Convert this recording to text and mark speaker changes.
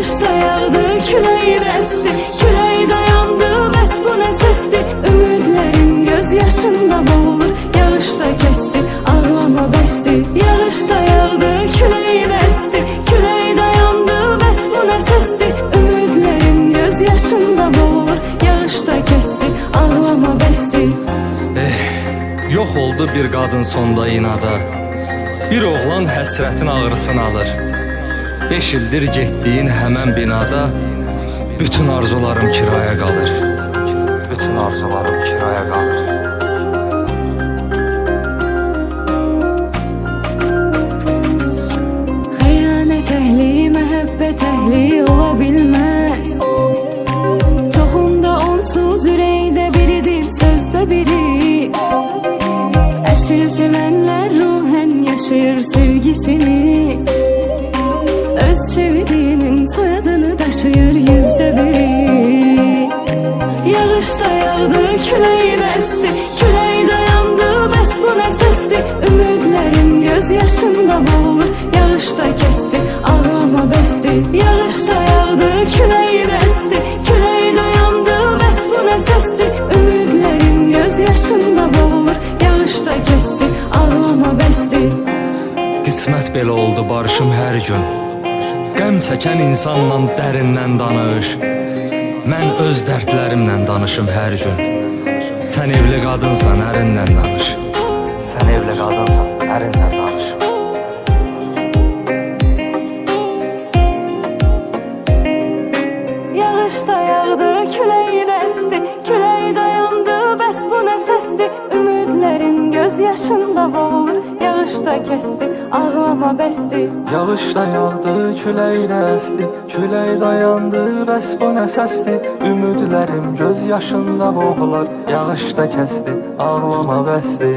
Speaker 1: Yağışda yağdı, külək bəsdi, külək dayandı, bəs bu nə səsdi? Ümidlərim göz yaşında boğulur, yağışda kəsdi, ağlama bəsdi. Yağışda yağdı, külək bəsdi, külək dayandı, bəs bu nə səsdi? Ümidlərim göz yaşında boğulur, yağışda kəsdi, ağlama bəsdi.
Speaker 2: Yox oldu bir qadın sonda inada, bir oğlan həsrətin ağrısını alır. 5 ildir getdiyin həmən binada bütün arzularım kiraya qalır. Bütün arzularım kiraya qalır.
Speaker 1: Xəyanət əhli, məhəbbət əhli ola bilməz. Çoxunda onsuz ürəkdə biridir, sözdə biri. Əsl sevənlər ruhən yaşayır sevgisini. Öz sevdiğinin soyadını taşıyır yüzde biri. Yağışda yağdı, külək bəsdi, külək dayandı, bəs bu nə səsdi? Ümidlərim göz yaşında boğulur, yağışda kəsdi, ağlama bəsdi. Yağışda yağdı, külək bəsdi, külək dayandı, bəs bu nə səsdi? Ümidlərim göz yaşında boğulur, yağışda kəsdi, ağlama bəsdi.
Speaker 2: Qismət belə oldu barışım hər gün. Qəm çəkən insanla dərindən danış. Mən öz dərdlərimlə danışım hər gün. Sən evli qadınsan, ərinlə danış. Sən evli qadınsan, ərinlə danış.
Speaker 1: Yağışda yağdı, külək bəsdi, külək dayandı, bəs bu nə səsdi? Ümidlərin göz yaşında boğulur, yağışda kəsdi, ağlama bəsdi.
Speaker 2: Yağışda yağdı, külək əsdi, külək dayandı, bəs bu nə səsdi? Ümidlərim göz yaşında boğular, yağışda kəsdi, ağlama bəsdi.